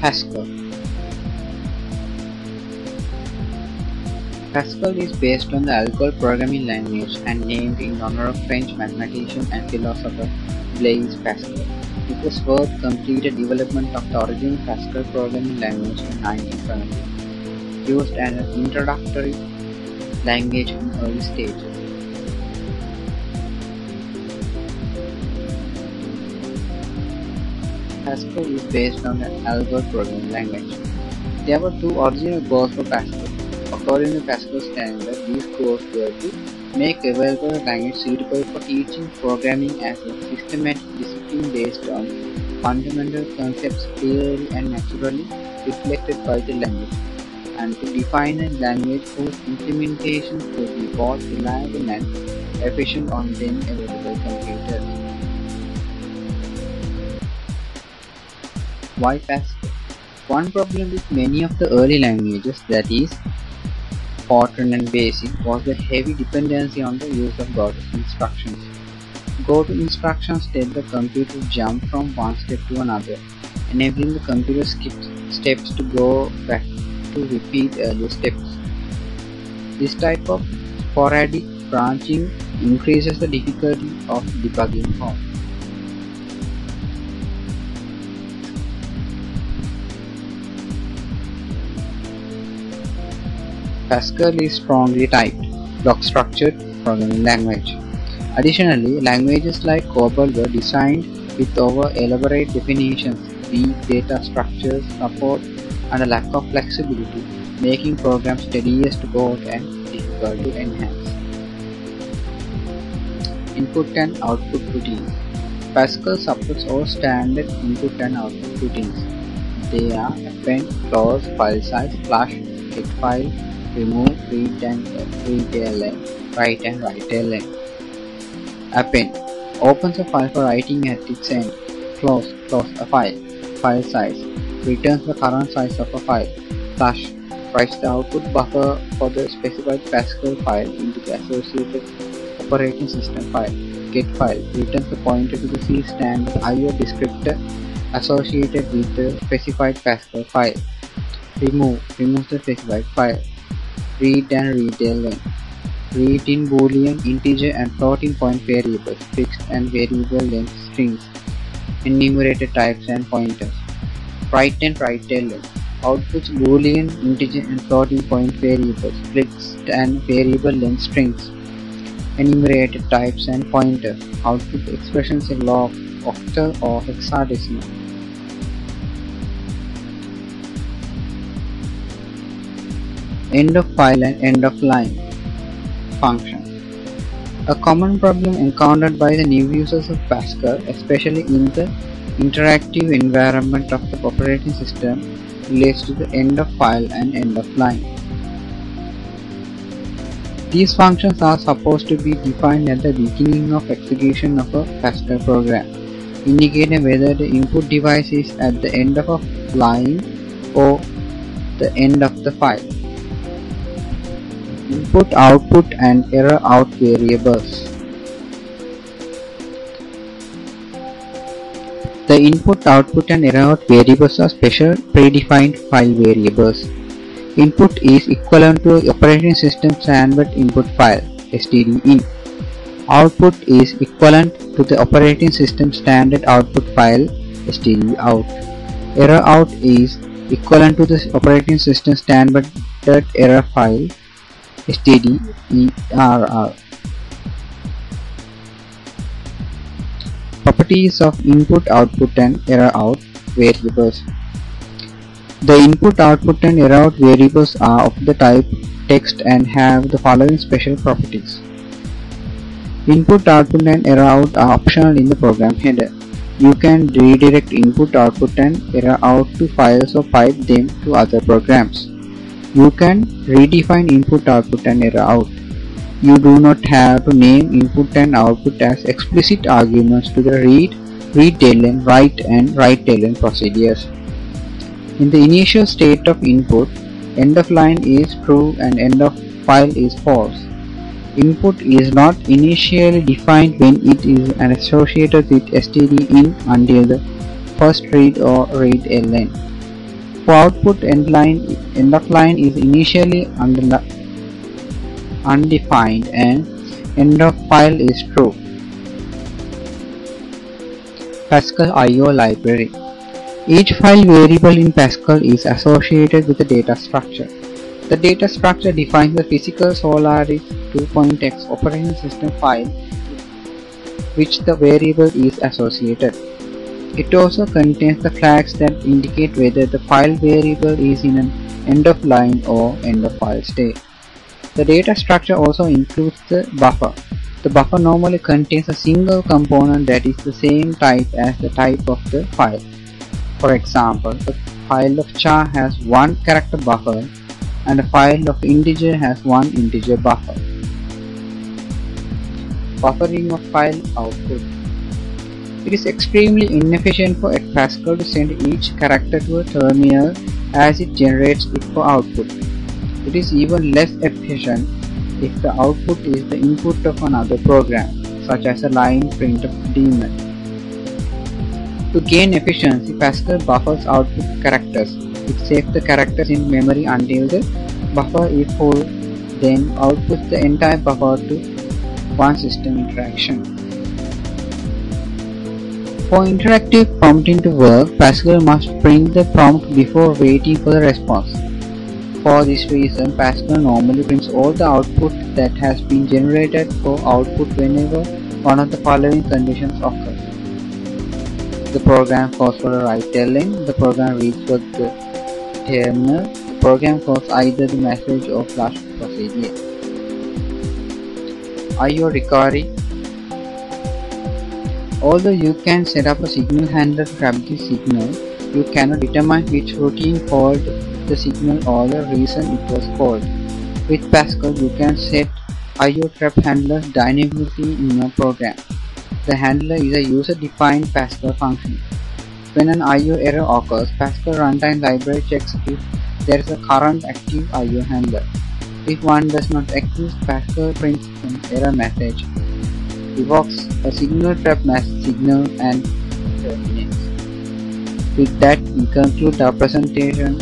Pascal. Pascal is based on the Algol programming language and named in honor of French mathematician and philosopher Blaise Pascal. It was first completed development of the original Pascal programming language in 1970, used as an introductory language in early stages. Pascal is based on the Algol programming language. There were two original goals for Pascal. According to Pascal's standard, these goals were to make available a language suitable for teaching programming as a systematic discipline based on fundamental concepts clearly and naturally reflected by the language, and to define a language whose implementation could be both reliable and efficient on then available computers. Why Pascal? One problem with many of the early languages, that is, Fortran and BASIC, was the heavy dependency on the use of goto instructions. Goto instructions let the computer jump from one step to another, enabling the computer to skip steps to go back to repeat earlier steps. This type of sporadic branching increases the difficulty of debugging code. Pascal is strongly typed, block-structured programming language. Additionally, languages like COBOL were designed with over-elaborate definitions, weak data structures, support, and a lack of flexibility, making programs tedious to code and difficult to enhance. Input and output routines. Pascal supports all standard input and output routines. They are append, close, file size, flush, get file, remove, read and ln, write and write ln. Append opens a file for writing at its end. Close a file size, returns the current size of a file. Flush writes the output buffer for the specified Pascal file into the associated operating system file. Get file returns the pointer to the C standard IO descriptor associated with the specified Pascal file. Remove removes the specified file. Read and read ln. Read in boolean, integer and floating point variables, fixed and variable length strings, enumerated types and pointers. Write and write ln. Outputs boolean, integer and floating point variables, fixed and variable length strings, enumerated types and pointers. Output expressions in log, octal or hexadecimal. End of file and end of line function. A common problem encountered by the new users of Pascal, especially in the interactive environment of the operating system, relates to the end of file and end of line. These functions are supposed to be defined at the beginning of execution of a Pascal program, indicating whether the input device is at the end of a line or the end of the file. Input, output and error out variables. The input, output and error out variables are special predefined file variables. Input is equivalent to operating system standard input file stdin. Output is equivalent to the operating system standard output file stdout. Error out is equivalent to the operating system standard error file stderr. Properties of input, output and error out variables. The input, output and error out variables are of the type text and have the following special properties. Input, output and error out are optional in the program header. You can redirect input, output and error out to files or pipe them to other programs. You can redefine input, output and error out. You do not have to name input and output as explicit arguments to the read-ln, write and write-ln procedures. In the initial state of input, end of line is true and end of file is false. Input is not initially defined when it is associated with stdin until the first read or read ln. If output end of line is initially undefined and end of file is true. Pascal I/O library. Each file variable in Pascal is associated with a data structure. The data structure defines the physical Solaris 2.x operating system file which the variable is associated. It also contains the flags that indicate whether the file variable is in an end-of-line or end-of-file state. The data structure also includes the buffer. The buffer normally contains a single component that is the same type as the type of the file. For example, the file of char has one character buffer and a file of integer has one integer buffer. Buffering of file output. It is extremely inefficient for Pascal to send each character to a terminal as it generates it for output. It is even less efficient if the output is the input of another program, such as a line print of daemon. To gain efficiency, Pascal buffers output characters. It saves the characters in memory until the buffer is full, then outputs the entire buffer to one system interaction. For interactive prompting to work, Pascal must print the prompt before waiting for the response. For this reason, Pascal normally prints all the output that has been generated for output whenever one of the following conditions occurs. The program calls for a write ln, the program reads for the terminal, the program calls either the message or flash procedure. I/O recovery. Although you can set up a signal handler to grab the signal, you cannot determine which routine called the signal or the reason it was called. With Pascal, you can set I/O trap handlers dynamically in your program. The handler is a user-defined Pascal function. When an I/O error occurs, Pascal runtime library checks if there is a current active I/O handler. If one does not exist, Pascal prints an error message, evokes a signal trap signal and terminates. With that, we conclude our presentation.